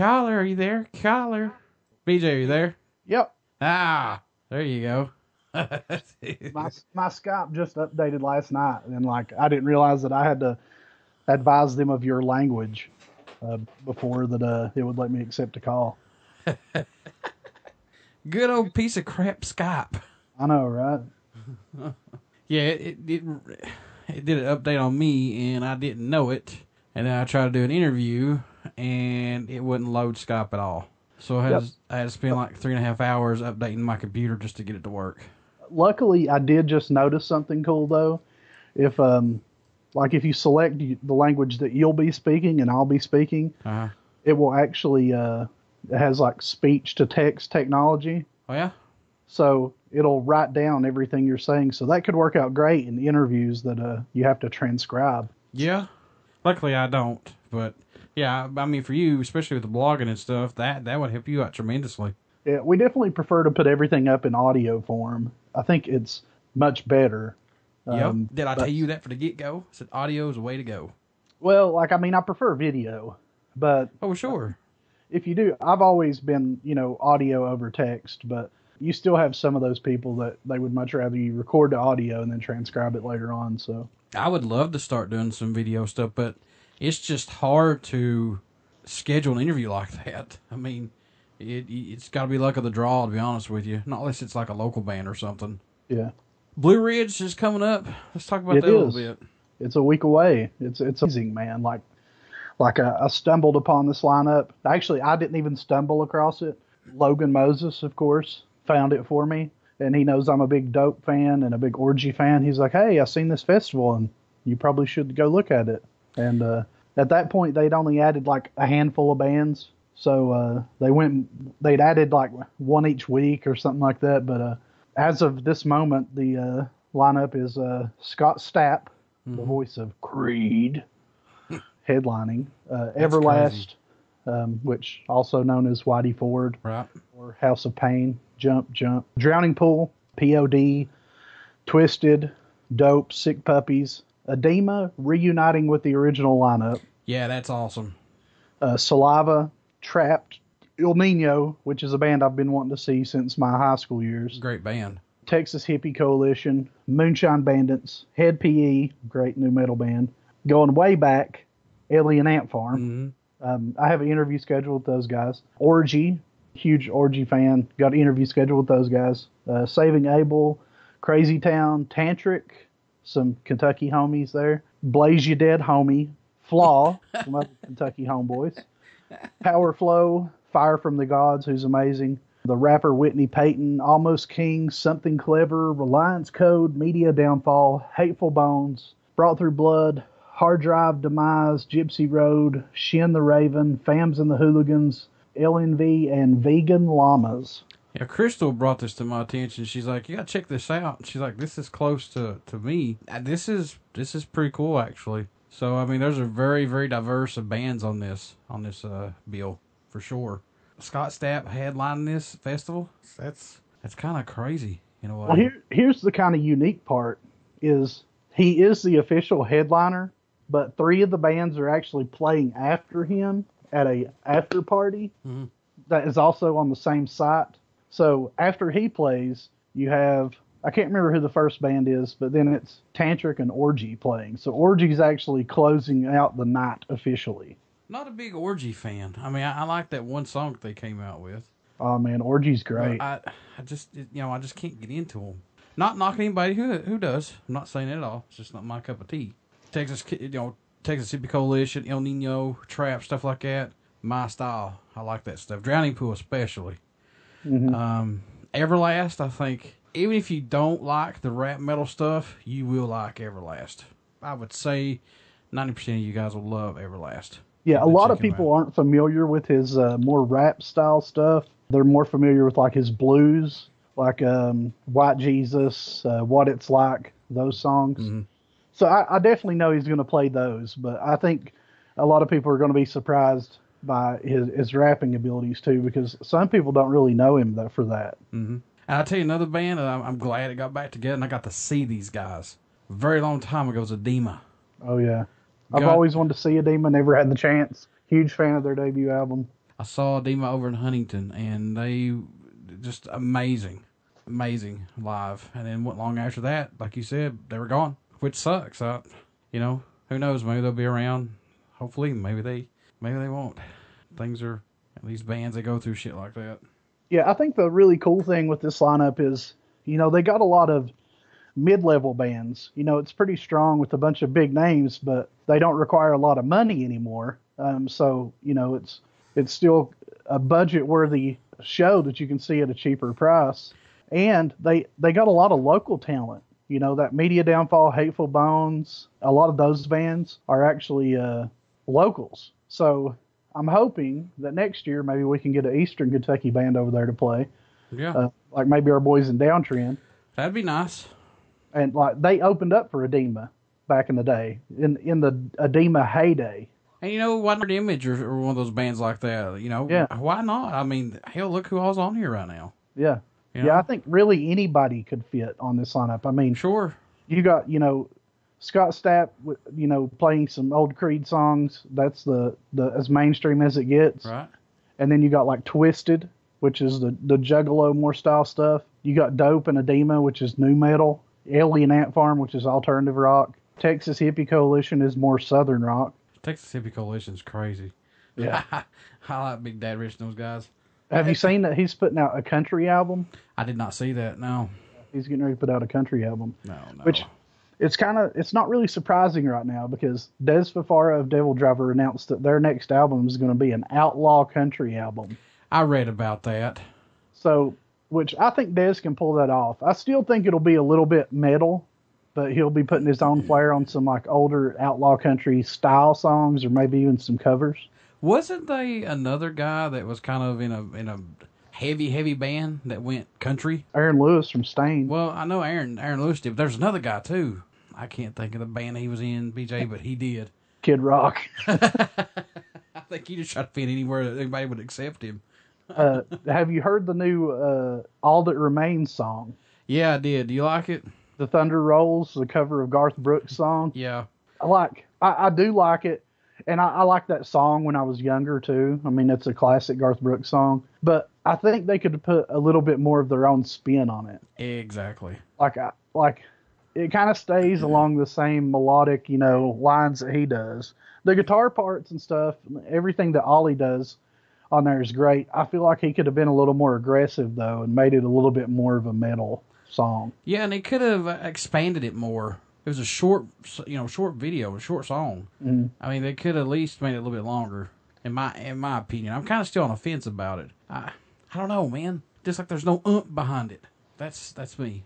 Caller, are you there? Caller. BJ, are you there? Yep. Ah, there you go. My Skype just updated last night, and like I didn't realize that I had to advise them of your language before that it would let me accept a call. Good old piece of crap Skype. I know, right? Yeah, it did an update on me, and I didn't know it. And then I tried to do an interview, and it wouldn't load Skype at all. So I had to spend like 3.5 hours updating my computer just to get it to work. Luckily, I did just notice something cool though. If if you select the language that you'll be speaking and I'll be speaking, it will actually it has like speech to text technology. Oh yeah. So it'll write down everything you're saying. So that could work out great in interviews that you have to transcribe. Yeah. Luckily, I don't. But yeah, I mean, for you, especially with the blogging and stuff, that would help you out tremendously. Yeah, we definitely prefer to put everything up in audio form. I think it's much better. Yep. Did I tell you that for the get-go? I said audio is the way to go. Well, I prefer video, but... Oh, sure. If you do, I've always been, audio over text, but you still have some of those people that they would much rather you record the audio and then transcribe it later on, so... I would love to start doing some video stuff, but it's just hard to schedule an interview like that. I mean, it's got to be luck of the draw, to be honest with you. Not unless it's like a local band or something. Yeah. Blue Ridge is coming up. Let's talk about that a little bit. It's a week away. It's amazing, man. I stumbled upon this lineup. Actually, I didn't even stumble across it. Logan Moses, of course, found it for me. And he knows I'm a big Dope fan and a big Orgy fan. He's like, hey, I seen this festival, and you probably should go look at it. And at that point, they'd only added like a handful of bands. So they'd added like one each week or something like that. But as of this moment, the lineup is Scott Stapp, the voice of Creed, headlining. Everlast, which also known as Whitey Ford, right, or House of Pain, Jump, Drowning Pool, POD, Twisted, Dope, Sick Puppies, Edema reuniting with the original lineup. Yeah, that's awesome. Saliva, Trapped, El Nino, which is a band I've been wanting to see since my high school years. Great band. Texas Hippie Coalition, Moonshine Bandits, Head PE, great new metal band. Going way back, Alien Ant Farm. I have an interview scheduled with those guys. Orgy, huge Orgy fan. Got an interview scheduled with those guys. Saving Abel, Crazy Town, Tantric, some Kentucky homies there. Blaze You Dead Homie, Flaw, some other Kentucky homeboys. Power Flow, Fire from the Gods, who's amazing. The rapper Whitney Payton, Almost King, Something Clever, Reliance Code, Media Downfall, Hateful Bones, Brought Through Blood, Hard Drive Demise, Gypsy Road, Shin the Raven, Fams and the Hooligans, LNV, and Vegan Llamas. Yeah, Crystal brought this to my attention. She's like, you gotta check this out. She's like, this is close to me. This is pretty cool, actually. So, I mean, there's a very, very diverse of bands on this bill, for sure. Scott Stapp headlining this festival. That's kind of crazy in a way. Well, here's the kind of unique part is he is the official headliner, but 3 of the bands are actually playing after him at a after party that is also on the same site. So after he plays, you have, I can't remember who the first band is, but then it's Tantric and Orgy playing. So Orgy's actually closing out the night officially. Not a big Orgy fan. I mean, I like that one song that they came out with. Oh man, Orgy's great. But I just can't get into them. Not knocking anybody who does. I'm not saying it at all. It's just not my cup of tea. Texas Hippie Coalition, El Nino, Trap, stuff like that. My style. I like that stuff. Drowning Pool especially. Everlast, I think, even if you don't like the rap metal stuff, you will like Everlast. I would say 90% of you guys will love Everlast. Yeah, a lot of people aren't familiar with his more rap style stuff. They're more familiar with like his blues, like White Jesus, What It's Like, those songs. So I definitely know he's going to play those, but I think a lot of people are going to be surprised by his rapping abilities too, because some people don't really know him for that. And I'll tell you another band, and I'm glad it got back together, and I got to see these guys. A very long time ago was Edema. Oh, yeah. I've always wanted to see Edema, never had the chance. Huge fan of their debut album. I saw Edema over in Huntington, and they just amazing live. And then long after that, like you said, they were gone, which sucks. Who knows? Maybe they'll be around. Hopefully, maybe they won't. Things are, these bands, they go through shit like that. Yeah, I think the really cool thing with this lineup is, they got a lot of mid-level bands. It's pretty strong with a bunch of big names, but they don't require a lot of money anymore. So it's still a budget-worthy show that you can see at a cheaper price. And they got a lot of local talent. That Media Downfall, Hateful Bones, a lot of those bands are actually locals. So I'm hoping that next year maybe we can get an Eastern Kentucky band over there to play. Yeah. Like maybe our boys in Downtrend. That'd be nice. And like they opened up for Edema back in the day, in the Edema heyday. And why not Image or one of those bands like that? Yeah. Why not? I mean, hell, look who all's on here right now. Yeah. Yeah, I think really anybody could fit on this lineup. I mean, sure. You got, Scott Stapp, playing some old Creed songs. That's the as mainstream as it gets. Right. And then you got like Twisted, which is the Juggalo more style stuff. You got Dope and Edema, which is new metal. Alien Ant Farm, which is alternative rock. Texas Hippie Coalition is more southern rock. Texas Hippie Coalition's crazy. Yeah. I like Big Dad Rich and those guys. Have you seen that he's putting out a country album? I did not see that, no. He's getting ready to put out a country album. No. Which, it's not really surprising right now because Des Fafara of Devil Driver announced that their next album is going to be an outlaw country album. I read about that. So, which I think Des can pull that off. I still think it'll be a little bit metal, but he'll be putting his own flair on some like older outlaw country style songs or maybe even some covers. Wasn't they another guy that was kind of in a heavy band that went country? Aaron Lewis from Stain. Well, I know Aaron Lewis did, but there's another guy too. I can't think of the band he was in, BJ, but he did. Kid Rock. I think he just tried to fit anywhere that anybody would accept him. Have you heard the new All That Remains song? Yeah, I did. Do you like it? The Thunder Rolls, the cover of Garth Brooks' song. Yeah. I do like it. And I like that song when I was younger, too. I mean, it's a classic Garth Brooks song. But I think they could put a little bit more of their own spin on it. Exactly. Like it kind of stays along the same melodic, lines that he does. The guitar parts and stuff, everything that Ollie does on there is great. I feel like he could have been a little more aggressive, though, and made it a little bit more of a metal song. Yeah, and they could have expanded it more. It was a short video, a short song. Mm-hmm. I mean, they could have at least made it a little bit longer, in my opinion. I'm kind of still on the fence about it. I don't know, man. Just like there's no behind it. That's me.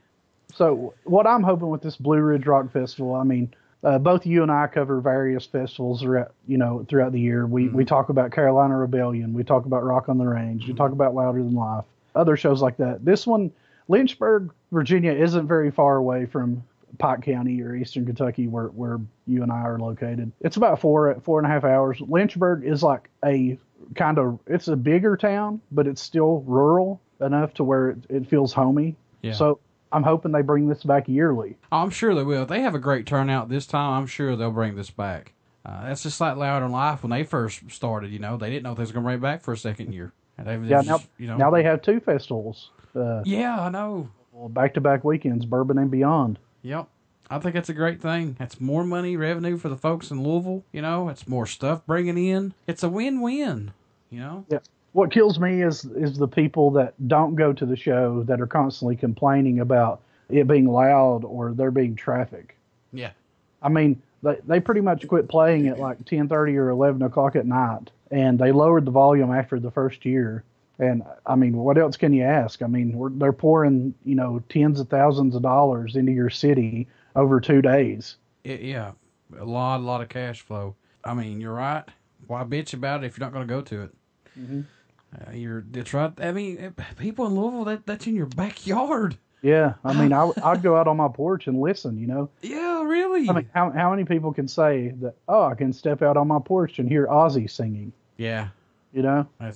So what I'm hoping with this Blue Ridge Rock Festival, I mean, both you and I cover various festivals throughout the year. We talk about Carolina Rebellion. We talk about Rock on the Range. We talk about Louder Than Life. Other shows like that. This one, Lynchburg, Virginia, isn't very far away from Pike County or Eastern Kentucky where you and I are located. It's about 4.5 hours. Lynchburg is like it's a bigger town, but it's still rural enough to where it feels homey. Yeah. So I'm hoping they bring this back yearly. I'm sure they will. If they have a great turnout this time, I'm sure they'll bring this back. That's just like Louder Than Life when they first started. They didn't know if they was going to bring it back for a second year. Now they have two festivals. Yeah, I know. Back-to-back weekends, Bourbon and Beyond. Yep. I think that's a great thing. That's more money, revenue for the folks in Louisville. It's more stuff bringing in. It's a win-win, Yeah. What kills me is the people that don't go to the show that are constantly complaining about it being loud or there being traffic. Yeah. I mean, they pretty much quit playing at like 10:30 or 11 o'clock at night, and they lowered the volume after the first year. And, I mean, what else can you ask? I mean, they're pouring, tens of thousands of dollars into your city over 2 days. Yeah, a lot of cash flow. I mean, you're right. Why bitch about it if you're not going to go to it? Mm-hmm. That's right. I mean, people in Louisville, that's in your backyard. Yeah, I mean, I'd go out on my porch and listen, Yeah, really. I mean, how many people can say that, I can step out on my porch and hear Ozzy singing? Yeah.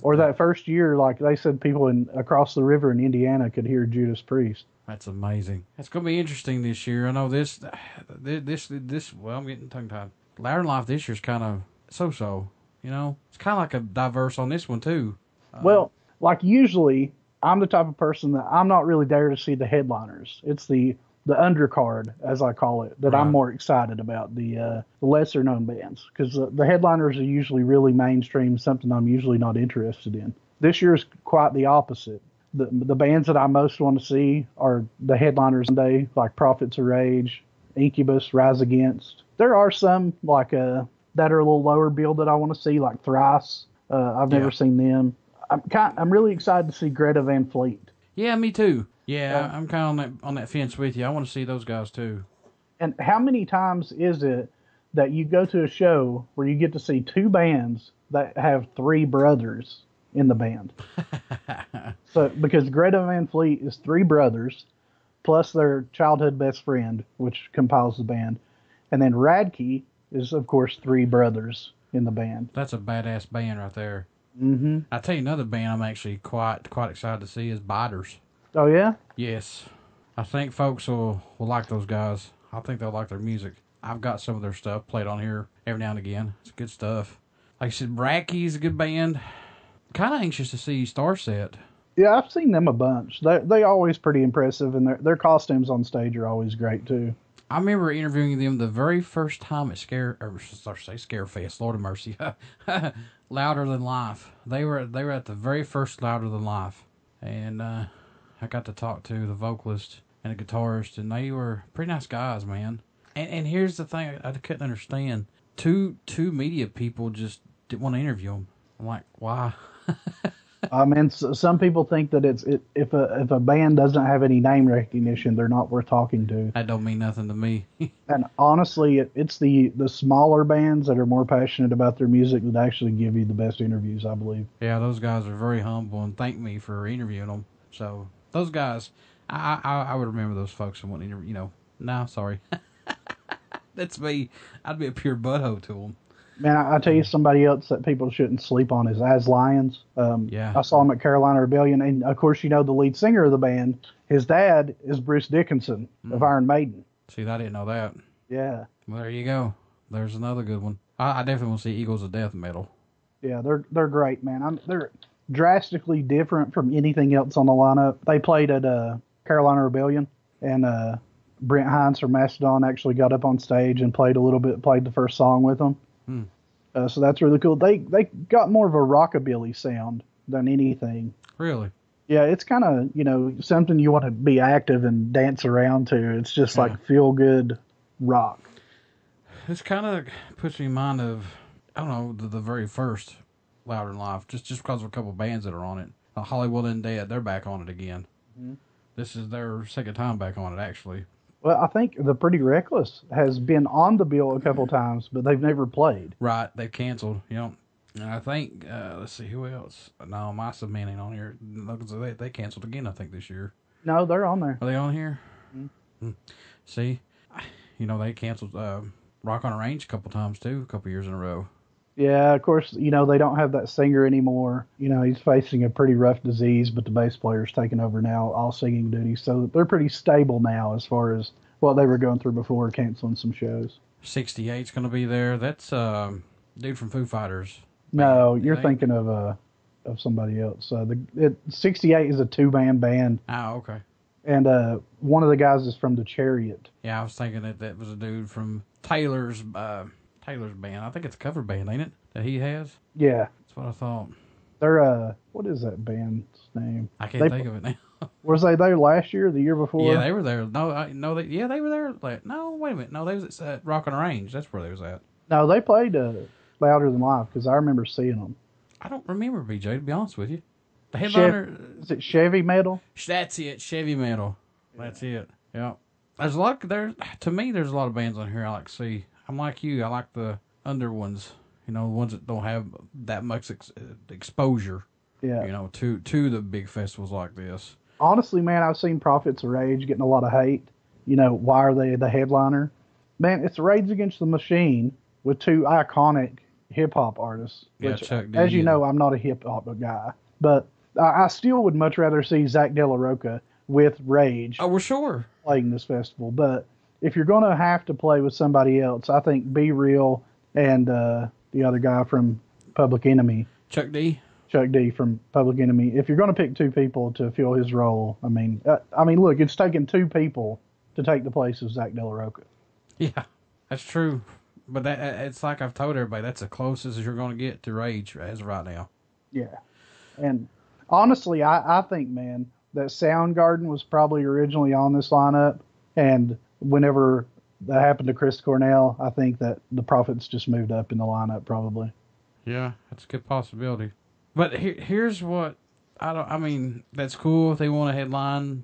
Or that first year, like they said, people across the river in Indiana could hear Judas Priest. That's amazing. It's going to be interesting this year. I know this. Well, I'm getting tongue-tied. Louder Than Life this year's kind of so-so. You know, it's kind of like a diverse on this one too. Well, like usually, I'm the type of person that I'm not really there to see the headliners. It's the undercard, as I call it, that I'm more excited about, the lesser known bands, because the headliners are usually really mainstream, something I'm usually not interested in. This year's quite the opposite. The bands that I most want to see are the headliners today, like Prophets of Rage, Incubus, Rise Against. There are some like that are a little lower build that I want to see, like Thrice. I've never seen them. I'm really excited to see Greta Van Fleet. Yeah, me too. Yeah, I'm kind of on that fence with you. I want to see those guys too. And how many times is it that you go to a show where you get to see two bands that have three brothers in the band? So, because Greta Van Fleet is three brothers, plus their childhood best friend, which compiles the band. And then Radke is, of course, three brothers in the band. That's a badass band right there. Mm-hmm. I'll tell you another band I'm actually quite excited to see is BODS. Oh, yeah? Yes. I think folks will like those guys. I think they'll like their music. I've got some of their stuff played on here every now and again. It's good stuff. Like I said, Bracky's a good band. Kind of anxious to see Starset. Yeah, I've seen them a bunch. They always pretty impressive, and their costumes on stage are always great, too. I remember interviewing them the very first time at Scarefest, Lord of Mercy. Louder Than Life. They were at the very first Louder Than Life. And I got to talk to the vocalist and the guitarist, and they were pretty nice guys, man. And here's the thing I couldn't understand. Two media people just didn't want to interview them. I'm like, why? I mean, some people think that if a band doesn't have any name recognition, they're not worth talking to. That don't mean nothing to me. And honestly, it's the smaller bands that are more passionate about their music that actually give you the best interviews, I believe. Yeah, those guys are very humble and thank me for interviewing them. So those guys, I would remember those folks and want to interview. You know, no, sorry, that's me. I'd be a pure butthole to them. Man, I tell you, somebody else that people shouldn't sleep on is As Lions. Yeah. I saw him at Carolina Rebellion, and of course, you know the lead singer of the band. His dad is Bruce Dickinson of Iron Maiden. See, I didn't know that. Yeah. Well, there you go. There's another good one. I definitely want to see Eagles of Death Metal. Yeah, they're great, man. They're drastically different from anything else on the lineup. They played at Carolina Rebellion, and Brent Hines from Mastodon actually got up on stage and played the first song with them. So that's really cool. They got more of a rockabilly sound than anything. Really? Yeah, it's kind of, something you want to be active and dance around to. It's just like feel good rock. This kind of puts me in mind of, I don't know, the very first Louder Than Life, just because of a couple bands that are on it. Hollywood Undead, they're back on it again. Mm-hmm. This is their second time back on it, actually. Well, I think the Pretty Reckless has been on the bill a couple times, but they've never played. Right, they've canceled. And I think, let's see, who else? No, my subman ain't on here. They canceled again, I think, this year. No, they're on there. Are they on here? Mm-hmm. See, they canceled Rock on a Range a couple times, too, a couple years in a row. Yeah, of course, they don't have that singer anymore. He's facing a pretty rough disease, but the bass player's taking over now, all singing duties. So they're pretty stable now as far as what they were going through before canceling some shows. 68's going to be there. That's dude from Foo Fighters. No, you're thinking of somebody else. 68 is a two-man band. Oh, okay. And one of the guys is from The Chariot. Yeah, I was thinking that was a dude from Taylor's band. I think it's a cover band, ain't it? That he has? Yeah. That's what I thought. They're, what is that band's name? I can't think of it now. Was they there last year or the year before? Yeah, they were there. No, they were there. No, wait a minute. No, they was at Rock on a Range. That's where they was at. No, they played Louder Than Life because I remember seeing them. I don't remember, BJ, to be honest with you. The headliner... Is it Chevy Metal? That's it, Chevy Metal. That's it. Yeah. There's a lot of bands on here I like to see. I'm like you. I like the under ones, the ones that don't have that much exposure, to the big festivals like this. Honestly, man, I've seen Prophets of Rage getting a lot of hate. Why are they the headliner? Man, it's Rage Against the Machine with two iconic hip-hop artists. Which, Chuck D. As you know, I'm not a hip-hop guy. But I still would much rather see Zach De La Rocha with Rage. Oh, we're sure. Playing this festival. But if you're going to have to play with somebody else, I think Be Real and the other guy from Public Enemy. Chuck D. Chuck D from Public Enemy. If you're going to pick two people to fill his role, I mean, look, it's taken two people to take the place of Zach De La Rocha. Yeah, that's true. But it's like I've told everybody, that's the closest as you're going to get to Rage as of right now. Yeah. And honestly, I think, man, that Soundgarden was probably originally on this lineup. And whenever that happened to Chris Cornell, I think that the Prophets just moved up in the lineup probably. Yeah, that's a good possibility. But here's what that's cool if they want to headline,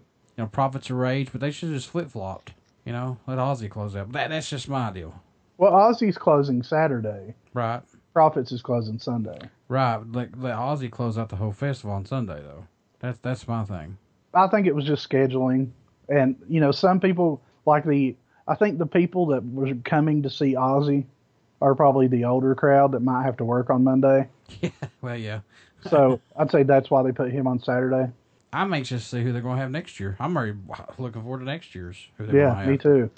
Prophets of Rage, but they should have just flip-flopped, let Ozzy close out. That's just my deal. Well, Ozzy's closing Saturday. Right. Prophets is closing Sunday. Right. Let Ozzy close out the whole festival on Sunday, though. That's my thing. I think it was just scheduling. And, some people, I think the people that were coming to see Ozzy are probably the older crowd that might have to work on Monday. Yeah, well, yeah. So I'd say that's why they put him on Saturday. I'm anxious to see who they're going to have next year. I'm already looking forward to next year's. Who they're going to have. Me too.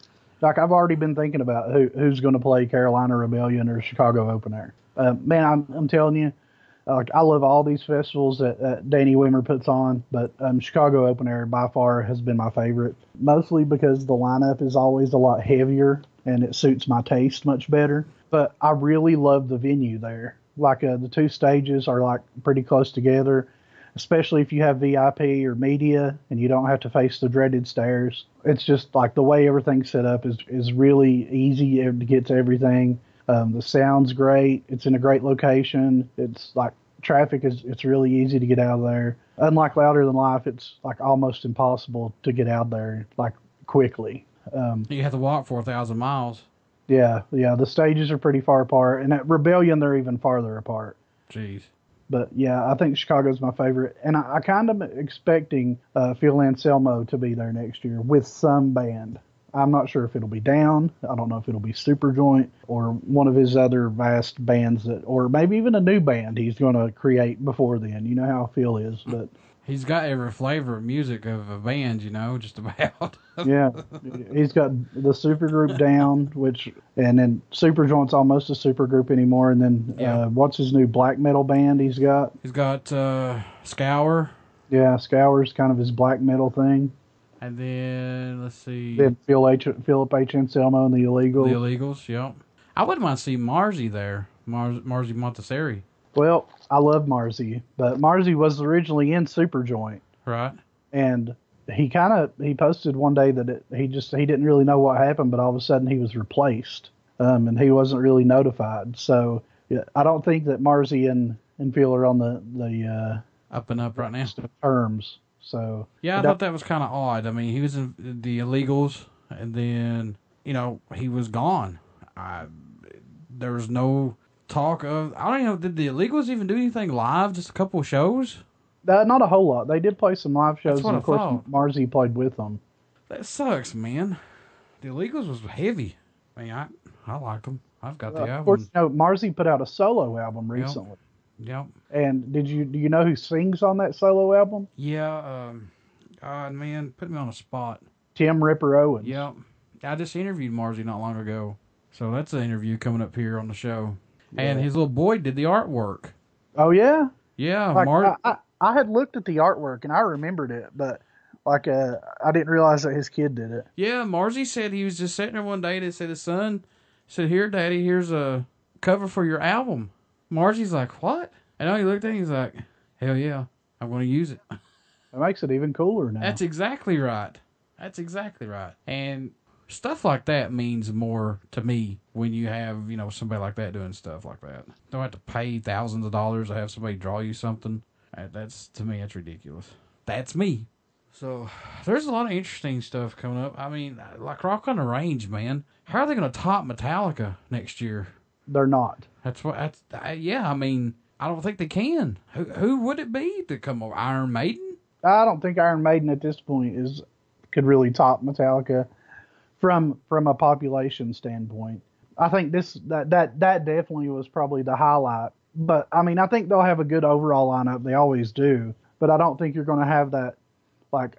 I've already been thinking about who's going to play Carolina Rebellion or Chicago Open Air. Man, I'm telling you, I love all these festivals that Danny Wimmer puts on, but Chicago Open Air by far has been my favorite, mostly because the lineup is always a lot heavier and it suits my taste much better. But I really love the venue there. The two stages are pretty close together, especially if you have VIP or media and you don't have to face the dreaded stairs. It's just the way everything's set up is really easy to get to everything. The sound's great. It's in a great location. It's traffic it's really easy to get out of there. Unlike Louder Than Life, it's almost impossible to get out there quickly. You have to walk 4,000 miles. Yeah. The stages are pretty far apart, and at Rebellion they're even farther apart. Jeez. But yeah, I think Chicago's my favorite, and I kind of expecting Phil Anselmo to be there next year with some band. I'm not sure if it'll be Down. I don't know if it'll be Superjoint or one of his other vast bands or maybe even a new band he's going to create before then. You know how Phil is, but he's got every flavor of music of a band, just about. Yeah, he's got the supergroup Down, and then Superjoint's almost a supergroup anymore. And then what's his new black metal band he's got? He's got Scour. Yeah, Scour's kind of his black metal thing. And then, let's see. Then Philip H. Anselmo and the Illegals. The Illegals, yep. I wouldn't mind seeing Marzi there. Marzi Montessori. Well, I love Marzi, but Marzi was originally in Superjoint. Right. And he posted one day that he didn't really know what happened, but all of a sudden he was replaced. And he wasn't really notified. So yeah, I don't think that Marzi and Phil are on the up and up right now terms. So yeah, I thought that was kind of odd. I mean, he was in the Illegals, and then he was gone. There was no talk of. I don't know. Did the Illegals even do anything live? Just a couple of shows? Not a whole lot. They did play some live shows, and of course Marzi played with them. That sucks, man. The Illegals was heavy. I mean, I like them. I've got the album. Of course, Marzi put out a solo album recently. Yep. And do you know who sings on that solo album? Yeah. God, man, put me on a spot. Tim Ripper Owens. Yep. I just interviewed Marzi not long ago, so that's an interview coming up here on the show. Yeah. And his little boy did the artwork. Oh yeah. Yeah. I had looked at the artwork and I remembered it, but I didn't realize that his kid did it. Yeah, Marzi said he was just sitting there one day and said his son said, "Here, Daddy, here's a cover for your album." Marzi's like, "What?" And he looked at him, he's like, "Hell yeah, I'm going to use it." That makes it even cooler now. That's exactly right. And stuff like that means more to me when you have, somebody like that doing stuff like that. Don't have to pay thousands of dollars to have somebody draw you something. To me, that's ridiculous. That's me. So there's a lot of interesting stuff coming up. I mean, like Rock on the Range, man. How are they going to top Metallica next year? They're not. Yeah, I mean, I don't think they can. Who would it be to come over? Iron Maiden? I don't think Iron Maiden at this point could really top Metallica from a population standpoint. I think that definitely was probably the highlight. But I mean, I think they'll have a good overall lineup. They always do. But I don't think you're going to have that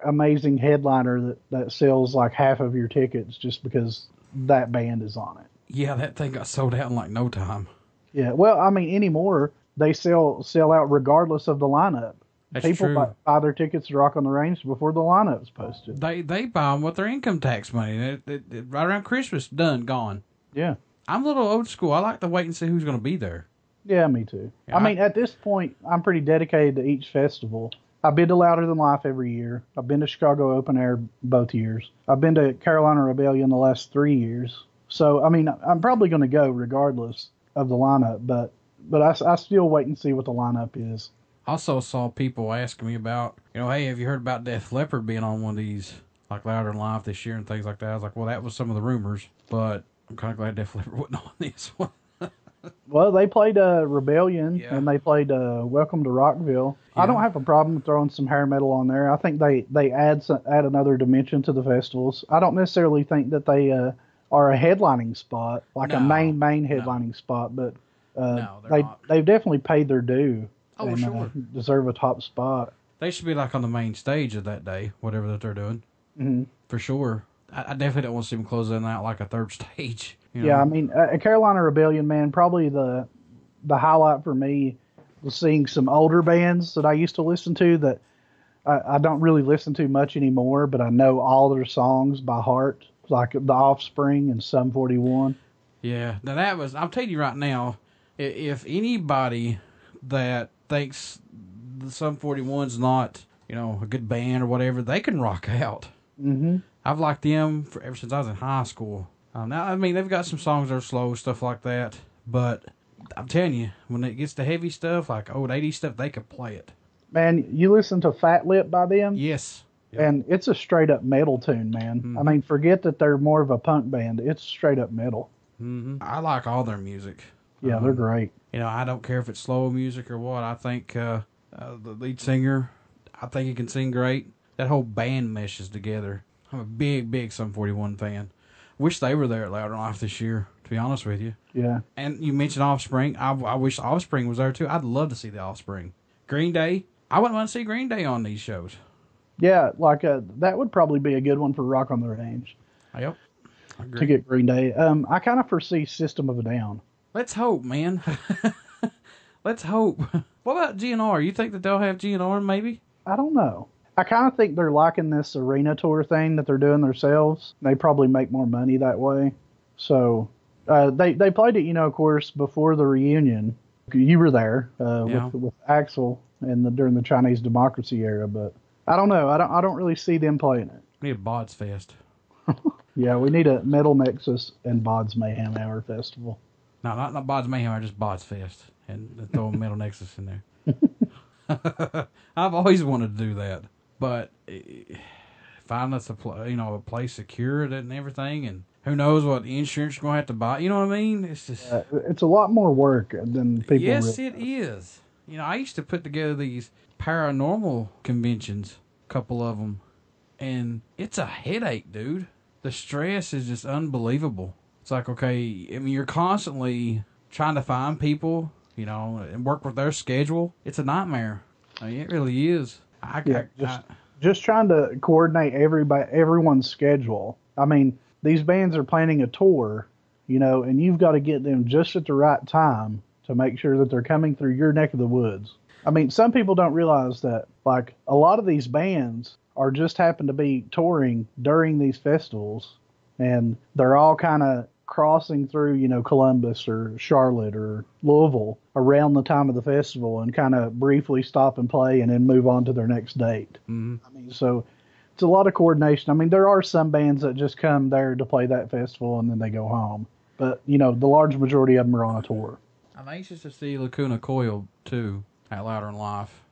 amazing headliner that sells half of your tickets just because that band is on it. Yeah, that thing got sold out in no time. Yeah, well, I mean, anymore they sell out regardless of the lineup. That's People true. buy their tickets to Rock on the Range before the lineup's posted. They buy them with their income tax money. Right around Christmas, done, gone. Yeah. I'm a little old school. I like to wait and see who's going to be there. Yeah, me too. Yeah, I mean, at this point, I'm pretty dedicated to each festival. I've been to Louder Than Life every year. I've been to Chicago Open Air both years. I've been to Carolina Rebellion the last 3 years. So, I mean, I'm probably going to go regardless of the lineup, but I still wait and see what the lineup is. Also saw people asking me about, hey, have you heard about Def Leppard being on one of these, like Louder Than Life this year and things like that? I was like, well, that was some of the rumors, but I'm kind of glad Def Leppard wasn't on this one. Well, they played Rebellion, Yeah. and they played Welcome to Rockville. Yeah. I don't have a problem throwing some hair metal on there. I think they add another dimension to the festivals. I don't necessarily think that they are a headlining spot, like a main headlining spot, but No, they're not. they've definitely paid their due. Oh, and, sure. Deserve a top spot. They should be like on the main stage of that day, whatever that they're doing. Mm-hmm. For sure. I definitely don't want to see them closing out like a third stage. Yeah, I mean, Carolina Rebellion, man, probably the highlight for me was seeing some older bands that I used to listen to that I don't really listen to much anymore, but I know all their songs by heart, like The Offspring and Sum 41. Yeah, now that was, I'm telling you right now, if anybody that thinks the Sum 41's not, a good band or whatever, they can rock out. Mm-hmm. I've liked them ever since I was in high school. Now, I mean, they've got some songs that are slow, stuff like that, but I'm telling you, when it gets to heavy stuff, like old 80s stuff, they can play it. Man, you listen to Fat Lip by them? Yes. Yep. And it's a straight up metal tune, man. Mm-hmm. I mean, forget that they're more of a punk band. It's straight up metal. Mm-hmm. I like all their music. Yeah, they're great. I don't care if it's slow music or what. I think the lead singer, I think he can sing great. That whole band meshes together. I'm a big Sum 41 fan. Wish they were there at Louder Than Life this year, to be honest with you. Yeah. And you mentioned Offspring. I wish Offspring was there too. I'd love to see the Offspring. Green Day. I wouldn't want to see Green Day on these shows. Yeah, like that would probably be a good one for Rock on the Range. Yep. I agree. To get Green Day. I kind of foresee System of a Down. Let's hope, man. Let's hope. What about GNR? You think that they'll have GNR maybe? I don't know. I kind of think they're liking this arena tour thing that they're doing themselves. They probably make more money that way. So they played it, of course, before the reunion. You were there with Axl during the Chinese Democracy era, but I don't know. I don't really see them playing it. We need a BODS Fest. Yeah, we need a Metal Nexus and BODS Mayhem Hour festival. No, not BODS Mayhem Hour, just BODS Fest. And throw a Metal Nexus in there. I've always wanted to do that. But find us a place secured and everything, and who knows what insurance you're going to have to buy. You know what I mean? It's just it's a lot more work than people Yes, realize. it is. I used to put together these paranormal conventions, a couple of them, and it's a headache, dude. The stress is just unbelievable. It's like, okay, I mean, you're constantly trying to find people, and work with their schedule. It's a nightmare. I mean, it really is. Just trying to coordinate everyone's schedule. I mean, these bands are planning a tour, and you've got to get them just at the right time to make sure that they're coming through your neck of the woods. I mean, some people don't realize that, like, a lot of these bands are just happen to be touring during these festivals, and they're all kind of crossing through, Columbus or Charlotte or Louisville around the time of the festival and kind of briefly stop and play and then move on to their next date. Mm-hmm. I mean, so it's a lot of coordination. I mean, there are some bands that just come there to play that festival and then they go home. But, the large majority of them are on a tour. I'm anxious to see Lacuna Coil, too, at Louder Than Life.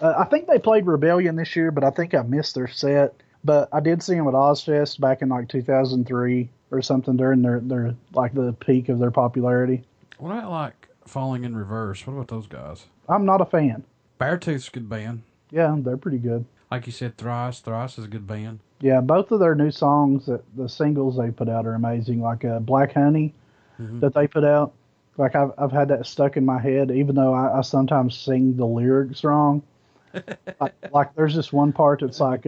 I think they played Rebellion this year, but I think I missed their set. But I did see them at Ozfest back in, 2003 or something during their the peak of their popularity. What about, Falling in Reverse? What about those guys? I'm not a fan. Beartooth's a good band. Yeah, they're pretty good. Like you said, Thrice. Thrice is a good band. Yeah, both of their new songs, the singles they put out are amazing. Like Black Honey that they put out. Like I've had that stuck in my head, even though I sometimes sing the lyrics wrong. like there's this one part that's like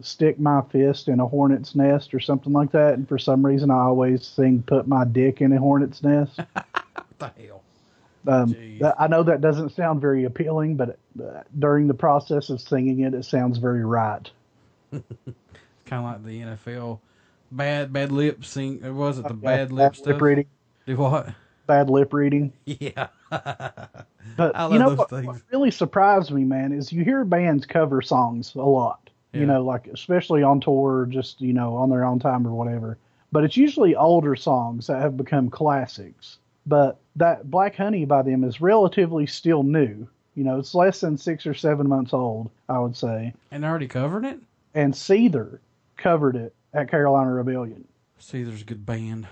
stick my fist in a hornet's nest or something like that. And for some reason I always sing put my dick in a hornet's nest. What the hell? I know that doesn't sound very appealing, but during the process of singing it, it sounds very right. It's kind of like the NFL bad lip sync. Was it the bad Bad lip stuff? lip reading. Do what? Bad lip reading. Yeah. But I you know love those what things. really surprised me, man, is you hear bands cover songs a lot. Yeah. You know, like especially on tour, or just on their own time or whatever. But it's usually older songs that have become classics. But that Black Honey by them is relatively still new. It's less than 6 or 7 months old, I would say. And they already covered it? And Seether covered it at Carolina Rebellion. Seether's a good band.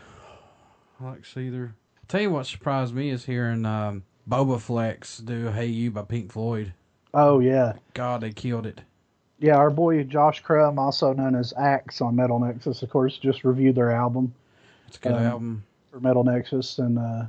I like Seether. I'll tell you what surprised me is hearing Boba Flex do Hey You by Pink Floyd. Oh, yeah. God, they killed it. Yeah, our boy Josh Crum, also known as Axe on Metal Nexus, of course, just reviewed their album. It's a good album. For Metal Nexus. And, I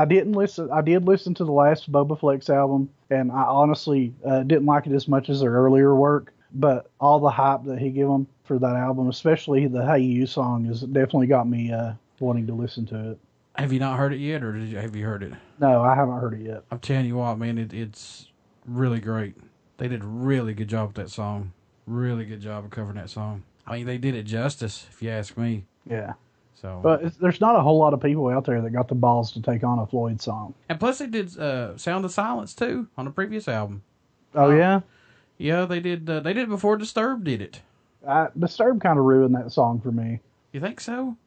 didn't listen. I did listen to the last Boba Flex album, and I honestly didn't like it as much as their earlier work. But all the hype that he gave them for that album, especially the Hey You song, has definitely got me wanting to listen to it. Have you not heard it yet, or have you heard it? No, I haven't heard it yet. I'm telling you what, man, it's really great. They did a really good job with that song. Really good job of covering that song. I mean, they did it justice, if you ask me. Yeah. So, but there's not a whole lot of people out there that got the balls to take on a Floyd song. And plus, they did Sound of Silence too on the previous album. Oh yeah. Yeah, they did. They did it before Disturbed did it. Disturbed kind of ruined that song for me. You think so?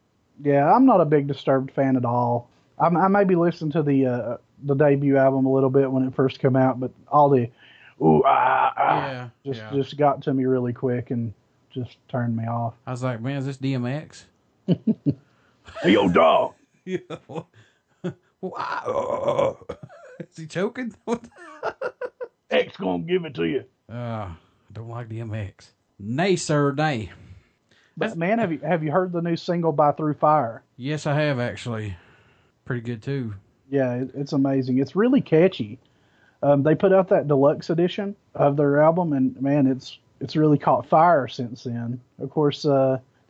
Yeah, I'm not a big Disturbed fan at all. I maybe listened to the debut album a little bit when it first came out, but all the just got to me really quick and just turned me off. I was like, man, is this DMX? Hey, yo, dog. Yeah. Is he choking? X gonna give it to you. I don't like DMX. Nay, sir, nay. But man, have you heard the new single by Through Fire? Yes, I have actually. Pretty good too. Yeah, it's amazing. It's really catchy. They put out that deluxe edition of their album, and man, it's really caught fire since then. Of course,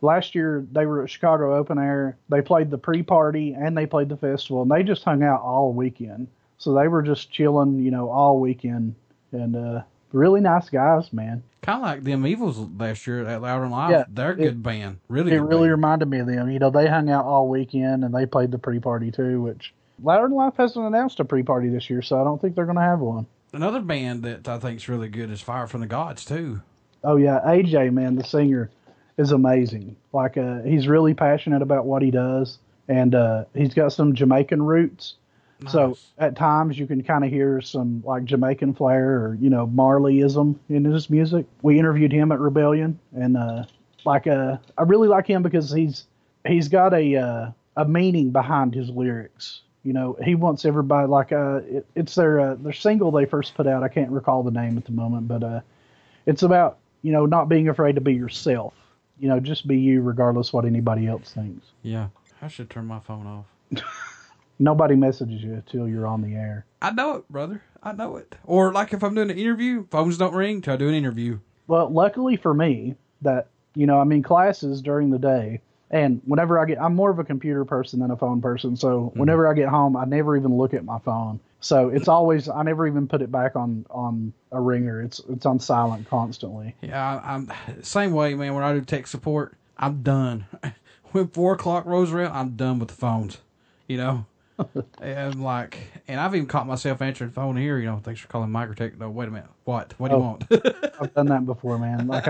last year they were at Chicago Open Air. They played the pre-party and they played the festival, and they just hung out all weekend. So they were just chilling, all weekend, and really nice guys, man. Kind of like them Evils last year at Louder Than Live. Yeah, they're a good band. Really, it really reminded me of them. They hung out all weekend and they played the pre-party too, which Louder Than Live hasn't announced a pre-party this year, so I don't think they're going to have one. Another band that I think is really good is Fire from the Gods too. Oh yeah, AJ, man, the singer is amazing. Like he's really passionate about what he does, and he's got some Jamaican roots. Nice. So at times you can kind of hear some like Jamaican flair or Marleyism in his music. We interviewed him at Rebellion, and I really like him because he's got a meaning behind his lyrics. He wants everybody it's their single they first put out. I can't recall the name at the moment, but it's about not being afraid to be yourself. Just be you regardless what anybody else thinks. Yeah, I should turn my phone off. Nobody messages you until you're on the air. I know it, brother. I know it. Or like if I'm doing an interview, phones don't ring till I do an interview. Well, luckily for me that, I'm in classes during the day, and whenever I'm more of a computer person than a phone person. So whenever I get home, I never even look at my phone. So it's always, I never even put it back on a ringer. It's on silent constantly. Yeah, I'm same way, man. When I do tech support, I'm done. When 4 o'clock rolls around, I'm done with the phones, And I've even caught myself answering the phone here, thanks for calling Microtech. No, wait a minute. What do you want? I've done that before, man. Like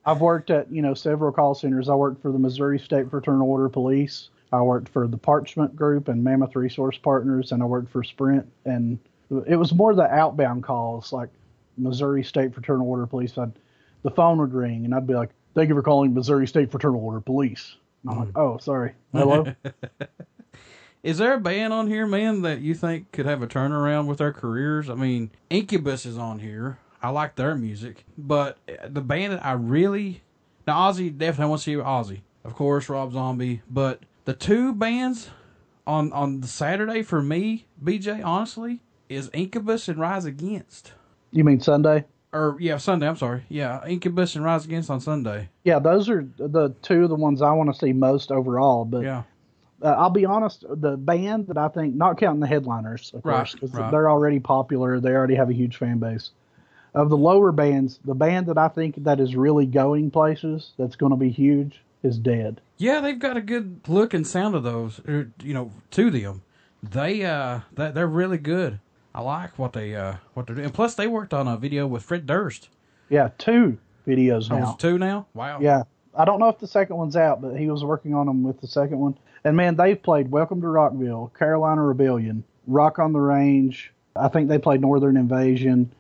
I've worked at, several call centers. I worked for the Missouri State Fraternal Order Police. I worked for the Parchment Group and Mammoth Resource Partners, and I worked for Sprint. And it was more the outbound calls, like Missouri State Fraternal Order Police. The phone would ring, and I'd be like, "Thank you for calling Missouri State Fraternal Order Police." And I'm like, "Oh, sorry. Hello." Is there a band on here, man, that you think could have a turnaround with their careers? I mean, Incubus is on here. I like their music. But the band that I really... Now, Ozzy, definitely want to see Ozzy. Of course, Rob Zombie. But the two bands on the Saturday for me, BJ, honestly, is Incubus and Rise Against. You mean Sunday? Sunday, I'm sorry. Yeah, Incubus and Rise Against on Sunday. Yeah, those are the two of the ones I want to see most overall. But yeah. I'll be honest, the band that I think, not counting the headliners, of course, because they're already popular, they already have a huge fan base. Of the lower bands, the band that I think that is really going places, that's going to be huge, is Dead. Yeah, they've got a good look and sound of those, to them. They're really good. I like what they're doing. And plus, they worked on a video with Fred Durst. Yeah, 2 videos now. Oh, it's 2 now? Wow. Yeah. I don't know if the second one's out, but he was working on them with the second one. And, man, they've played Welcome to Rockville, Carolina Rebellion, Rock on the Range. I think they played Northern Invasion.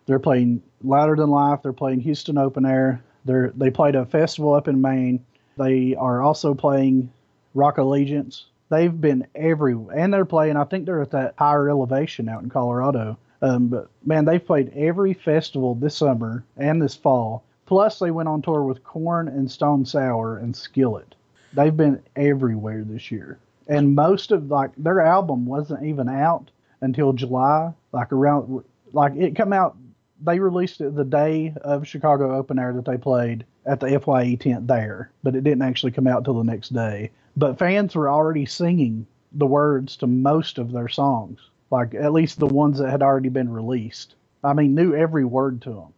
They're playing Louder Than Life. They're playing Houston Open Air. They played a festival up in Maine. They are also playing Rock Allegiance. They've been everywhere. And they're playing, I think they're at that higher elevation out in Colorado. But, man, they've played every festival this summer and this fall. Plus, they went on tour with Korn and Stone Sour and Skillet. They've been everywhere this year. And most of, their album wasn't even out until July. It come out, they released it the day of Chicago Open Air that they played at the FYE tent there. But it didn't actually come out till the next day. But fans were already singing the words to most of their songs. At least the ones that had already been released. I mean, knew every word to them.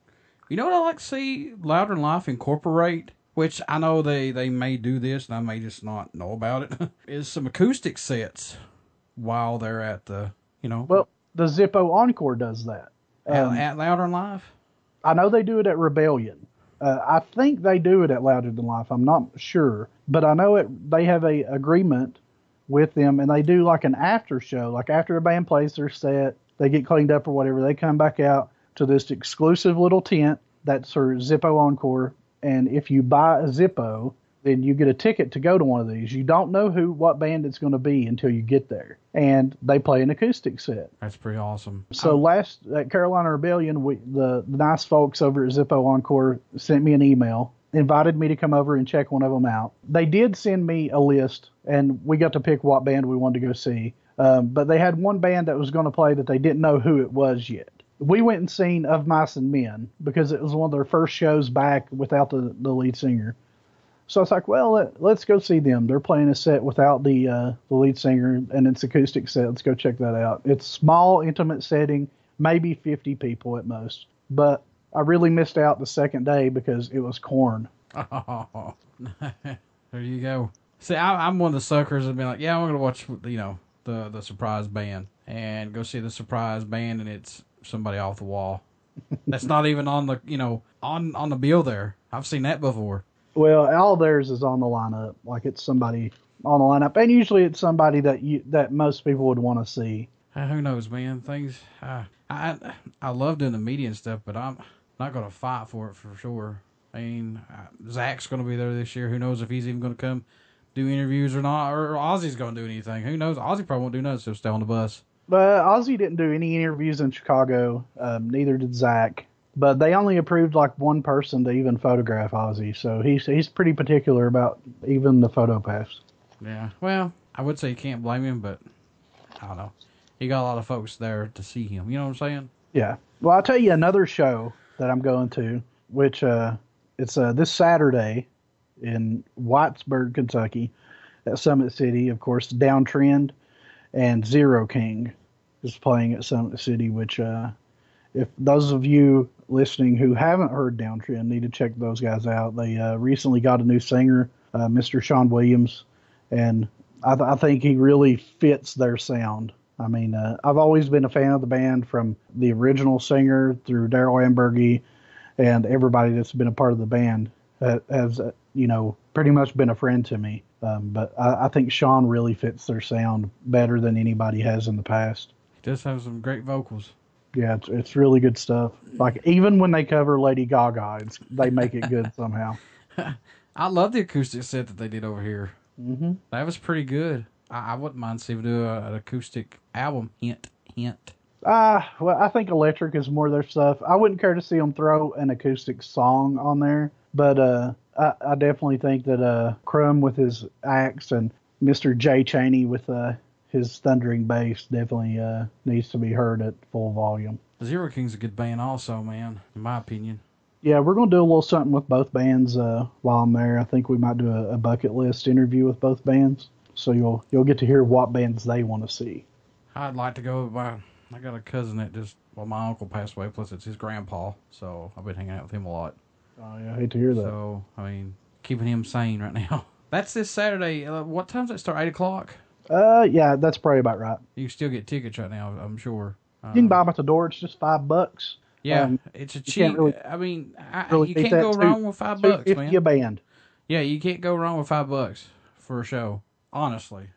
You know what I like to see Louder Than Life incorporate, which I know they may do this, and I may just not know about it, is some acoustic sets while they're at the, Well, the Zippo Encore does that. At Louder Than Life? I know they do it at Rebellion. I think they do it at Louder Than Life. I'm not sure. But I know they have a agreement with them, and they do an after show. After a band plays their set, they get cleaned up or whatever, they come back out to this exclusive little tent that's for Zippo Encore. And if you buy a Zippo, then you get a ticket to go to one of these. You don't know what band it's going to be until you get there. And they play an acoustic set. That's pretty awesome. So at Carolina Rebellion, the nice folks over at Zippo Encore sent me an email, invited me to come over and check one of them out. They did send me a list, and we got to pick what band we wanted to go see. But they had one band that was going to play that they didn't know who it was yet. We went and seen Of Mice and Men because it was one of their first shows back without the lead singer. So I was like, well, let's go see them. They're playing a set without the lead singer, and it's acoustic set. Let's go check that out. It's small, intimate setting, maybe 50 people at most. But I really missed out the second day because it was Korn. Oh, there you go. See, I'm one of the suckers that be like, yeah, I'm going to watch, the surprise band and go see the surprise band, and it's somebody off the wall. That's not even on the, on the bill there. I've seen that before. Well, all theirs is on the lineup. It's somebody on the lineup, and usually it's somebody that most people would want to see. Who knows, man? Things. I love doing the media and stuff, but I'm not going to fight for it for sure. I mean, Zach's going to be there this year. Who knows if he's even going to come do interviews or not, or Ozzy's going to do anything. Who knows? Ozzy probably won't do nothing, so stay on the bus. But Ozzy didn't do any interviews in Chicago. Neither did Zach. But they only approved one person to even photograph Ozzy, so he's pretty particular about even the photo pass. Yeah, well, I would say you can't blame him, but I don't know. He got a lot of folks there to see him. You know what I'm saying? Yeah. Well, I'll tell you another show that I'm going to, which it's this Saturday in Whitesburg, Kentucky, at Summit City. Of course, Downtrend and Zero King is playing at Summit City, which if those of you listening who haven't heard Downtrend need to check those guys out. They recently got a new singer, Mr. Sean Williams, and I think he really fits their sound. I mean, I've always been a fan of the band from the original singer through Daryl Ambergy, and everybody that's been a part of the band has, pretty much been a friend to me. But I think Sean really fits their sound better than anybody has in the past. He does have some great vocals. Yeah, it's really good stuff. Even when they cover Lady Gaga, they make it good somehow. I love the acoustic set that they did over here. Mm-hmm. That was pretty good. I wouldn't mind seeing them do an acoustic album. Hint. Well, I think electric is more their stuff. I wouldn't care to see them throw an acoustic song on there, but I definitely think that Crumb with his axe and Mr. Jay Chaney with his thundering bass definitely needs to be heard at full volume. Zero King's a good band also, man, in my opinion. Yeah, we're going to do a little something with both bands while I'm there. I think we might do a bucket list interview with both bands. so you'll get to hear what bands they want to see. I'd like to go. I got a cousin that my uncle passed away. Plus, it's his grandpa, so I've been hanging out with him a lot. Oh yeah, I hate to hear that. So I mean, keeping him sane right now. That's this Saturday. What time does it start? 8:00. Yeah, that's probably about right. You can still get tickets right now, I'm sure. You can buy them at the door. It's just $5. Yeah, it's a cheap. I mean, you can't go wrong with $5, man. If you band. Yeah, you can't go wrong with $5 for a show. Honestly,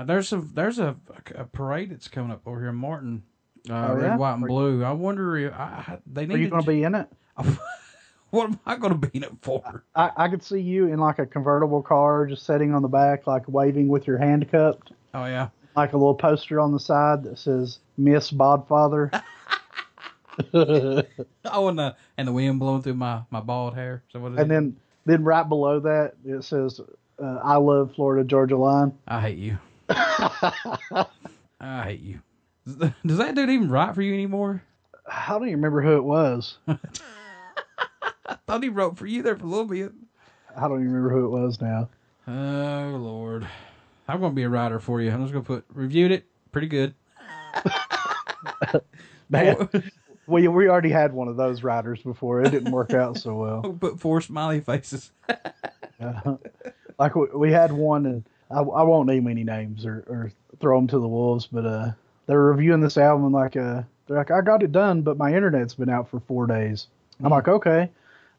there's a parade that's coming up over here in Martin. Red, white, and blue. I wonder if they need. Are you going to be in it? What am I going to be in it for? I could see you in like a convertible car, just sitting on the back, like waving with your hand cupped. Oh yeah. Like a little poster on the side that says "Miss Bodfather." Oh, and the wind blowing through my bald hair. So what is and it? then right below that it says "I love Florida Georgia Line." I hate you. I hate you. Does that dude even write for you anymore? I don't even remember who it was. I thought he wrote for you there for a little bit. I don't even remember who it was now. Oh, Lord. I'm going to be a writer for you. I'm just going to reviewed it. Pretty good. Man, we already had one of those writers before. It didn't work out so well. Put 4 smiley faces. Like we had one, and I won't name any names or throw them to the wolves, but they were reviewing this album they're like, I got it done, but my internet's been out for 4 days. I'm like, okay.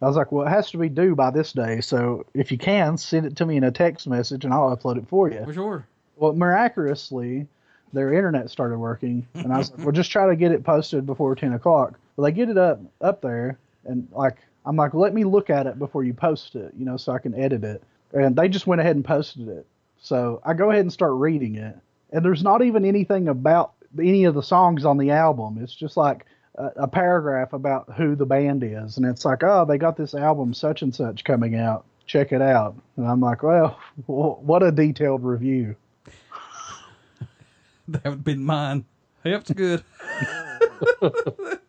I was like, well, it has to be due by this day, so if you can, send it to me in a text message, and I'll upload it for you. For sure. Well, miraculously, their internet started working, and I was like, well, just try to get it posted before 10 o'clock. Well, they get it up there, and I'm like, let me look at it before you post it, so I can edit it. And they just went ahead and posted it. So I go ahead and start reading it, and there's not even anything about any of the songs on the album. It's just like a paragraph about who the band is, and it's like, oh, they got this album such and such coming out, check it out. And I'm like, well, what a detailed review. That would have been mine. Yep, it's good.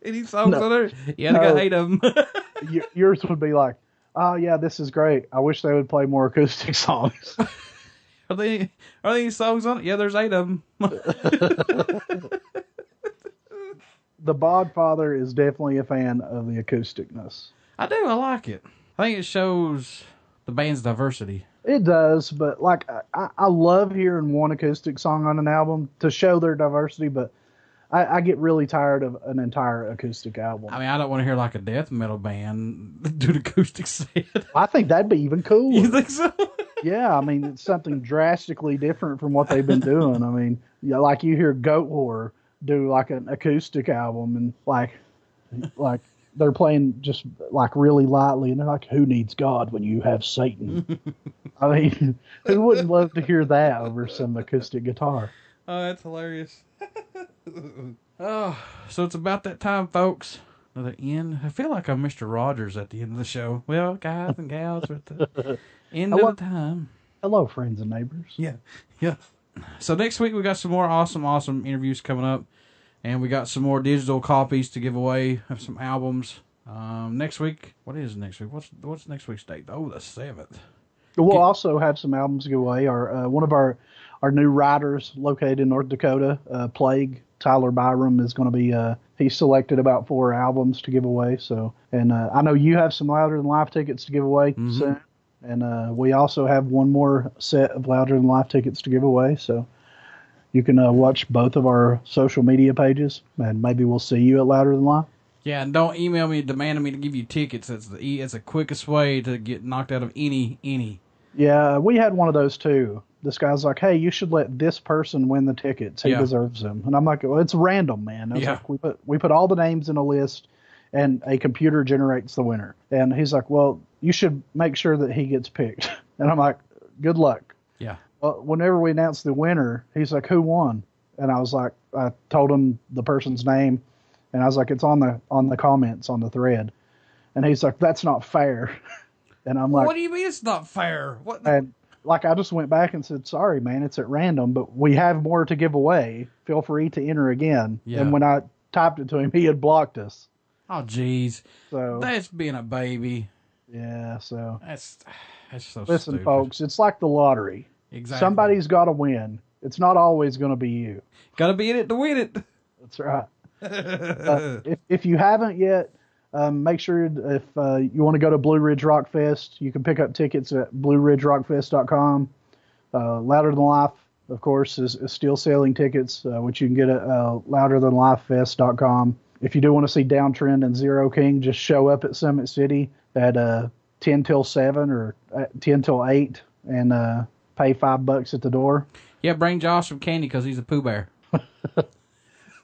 Any songs on there? Yeah, I got 8 of them. Yours would be like, oh yeah, this is great, I wish they would play more acoustic songs. Are there any songs on it? Yeah, there's 8 of them. The Bodfather is definitely a fan of the acousticness. I do. I like it. I think it shows the band's diversity. It does, but like I love hearing one acoustic song on an album to show their diversity, but I get really tired of an entire acoustic album. I mean, I don't want to hear like a death metal band do an acoustic set. I think that'd be even cooler. You think so? Yeah, I mean, it's something drastically different from what they've been doing. I mean, like you hear Goat War do like an acoustic album, and like they're playing just like really lightly, and they're like, who needs God when you have Satan? I mean, who wouldn't love to hear that over some acoustic guitar? Oh, that's hilarious. Oh, so it's about that time, folks. The end. I feel like I'm Mr. Rogers at the end of the show. Well, guys and gals, we're at the end of the time. Hello, friends and neighbors. Yeah. So next week we got some more awesome interviews coming up, and we got some more digital copies to give away of some albums. Next week, what is next week? What's next week's date? Oh, the 7th. We'll also have some albums to give away. One of our new writers located in North Dakota, Plague, Tyler Byram, is going to be, he selected about 4 albums to give away. So, and I know you have some Louder Than Life tickets to give away soon. And we also have one more set of Louder Than Life tickets to give away. So you can watch both of our social media pages, and maybe we'll see you at Louder Than Life. Yeah, and don't email me demanding me to give you tickets. It's the quickest way to get knocked out of any. Yeah, we had one of those too. This guy's like, hey, you should let this person win the tickets. He deserves them. And I'm like, well, it's random, man. Like, we put all the names in a list, and a computer generates the winner. And he's like, well, you should make sure that he gets picked. And I'm like, good luck. Yeah. Well, whenever we announced the winner, he's like, who won? And I was like, I told him the person's name, and I was like, it's on the comments on the thread. And he's like, that's not fair. And I'm like, what do you mean it's not fair? What? And like, I just went back and said, sorry, man, it's at random, but we have more to give away. Feel free to enter again. Yeah. And when I typed it to him, he had blocked us. Oh, geez. So that's being a baby. Yeah, so that's so listen, stupid. folks, it's like the lottery. Exactly. Somebody's got to win. It's not always going to be you. Got to be in it to win it. That's right. If you haven't yet, make sure if you want to go to Blue Ridge Rock Fest, you can pick up tickets at blueridgerockfest.com. Louder Than Life, of course, is still selling tickets, which you can get at louderthanlifefest.com. If you do want to see Downtrend and Zero King, just show up at Summit City at 10 till 7 or 10 till 8 and pay $5 at the door. Yeah, bring Josh some candy because he's a Pooh Bear.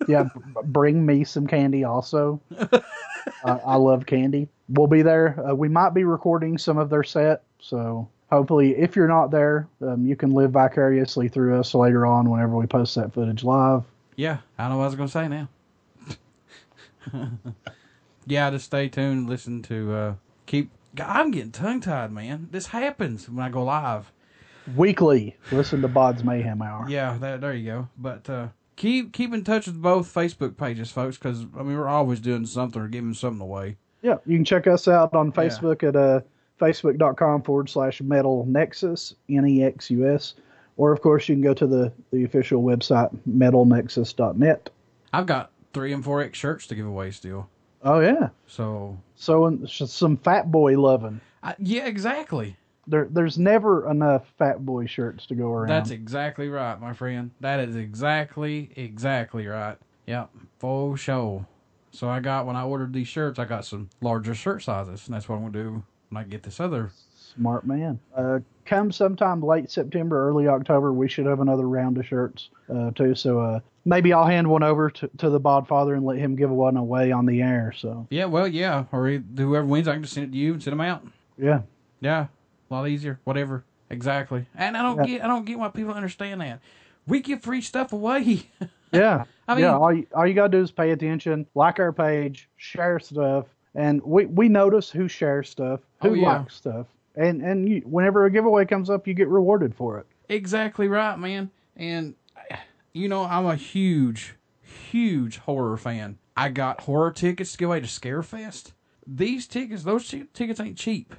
Yeah, bring me some candy also. I love candy. We'll be there. We might be recording some of their set, so hopefully if you're not there, you can live vicariously through us later on whenever we post that footage live. Yeah, I know what I was going to say now. Yeah, just stay tuned, listen to, I'm getting tongue-tied, man. This happens when I go live. Weekly, listen to BODS Mayhem Hour. Yeah, there you go. But keep in touch with both Facebook pages, folks, because, I mean, we're always doing something or giving something away. Yeah, you can check us out on Facebook at facebook.com/Metal Nexus, NEXUS. Or, of course, you can go to the official website, metalnexus.net. I've got 3 and 4X shirts to give away still. Oh, yeah. So some fat boy loving. Yeah, exactly. There's never enough fat boy shirts to go around. That's exactly right, my friend. That is exactly right. Yep, full show. So when I ordered these shirts, I got some larger shirt sizes, and that's what I'm going to do when I get this other. Smart man. Come sometime late September, early October, we should have another round of shirts, too. So maybe I'll hand one over to the Bodfather and let him give one away on the air. So yeah, well, yeah. Or whoever wins, I can just send it to you and send them out. Yeah. Yeah. A lot easier. Whatever. Exactly. And I don't get why people understand that. We give free stuff away. Yeah. I mean, all you got to do is pay attention, like our page, share stuff, and we notice who shares stuff, who likes stuff. And whenever a giveaway comes up, you get rewarded for it. Exactly right, man. And, I'm a huge, huge horror fan. I got horror tickets to give away to Scarefest. Those tickets ain't cheap.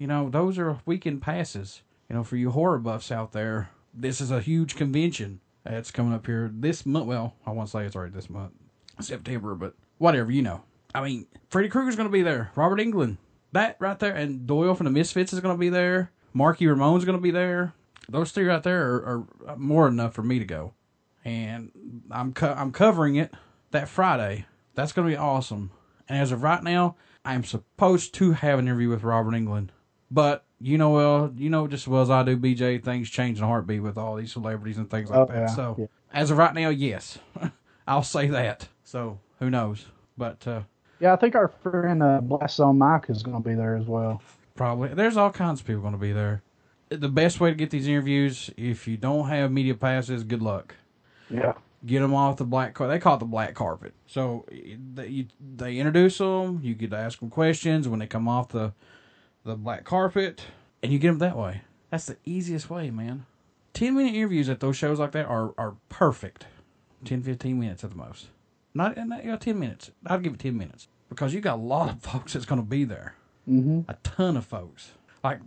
Those are weekend passes. For you horror buffs out there, this is a huge convention. It's coming up here this month. Well, I won't say it's already this month, September, but whatever, I mean, Freddy Krueger's going to be there. Robert Englund. That right there, and Doyle from the Misfits is going to be there. Marky Ramone's going to be there. Those 3 right there are more than enough for me to go. And I'm covering it that Friday. That's going to be awesome. And as of right now, I'm supposed to have an interview with Robert Englund. But, just as well as I do, BJ, things change in a heartbeat with all these celebrities and things like that. Yeah, so, As of right now, yes. I'll say that. So, who knows? But, yeah, I think our friend Blast Zone Mike is going to be there as well. Probably. There's all kinds of people going to be there. The best way to get these interviews, if you don't have media passes, good luck. Yeah. Get them off the black carpet. They call it the black carpet. So they introduce them. You get to ask them questions when they come off the black carpet, and you get them that way. That's the easiest way, man. 10-minute interviews at those shows like that are perfect. 10, 15 minutes at the most. Not 10 minutes. I'd give it 10 minutes. Because you got a lot of folks that's going to be there. Mm-hmm. A ton of folks. Like,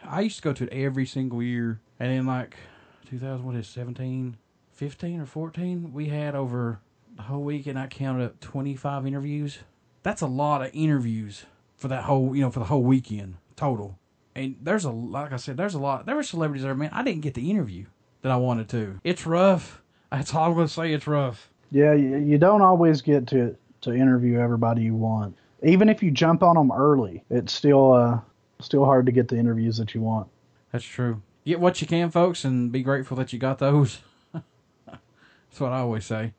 I used to go to it every single year. And in 17, 15 or 14, we had over the whole weekend, I counted up 25 interviews. That's a lot of interviews for that whole, for the whole weekend total. And like I said, there were celebrities there, man. I didn't get the interview that I wanted to. It's rough. That's all I'm going to say. It's rough. Yeah, you don't always get to interview everybody you want. Even if you jump on them early, it's still hard to get the interviews that you want. That's true. Get what you can, folks, and be grateful that you got those. That's what I always say.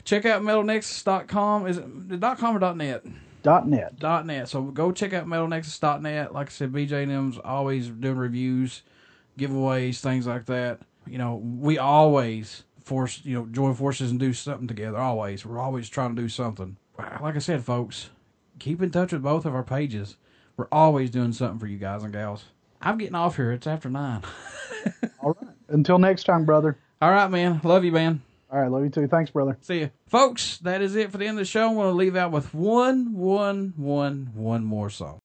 Check out metalnexus.com. Is it .com or .net? .net. .net. So go check out metalnexus.net. Like I said, BJ and them's always doing reviews, giveaways, things like that. We always join forces and do something together. Always. We're always trying to do something. Like I said, folks, keep in touch with both of our pages. We're always doing something for you guys and gals. I'm getting off here. It's after 9. All right. Until next time, brother. All right, man. Love you, man. All right. Love you too. Thanks, brother. See you. Folks, that is it for the end of the show. I'm going to leave out with one more song.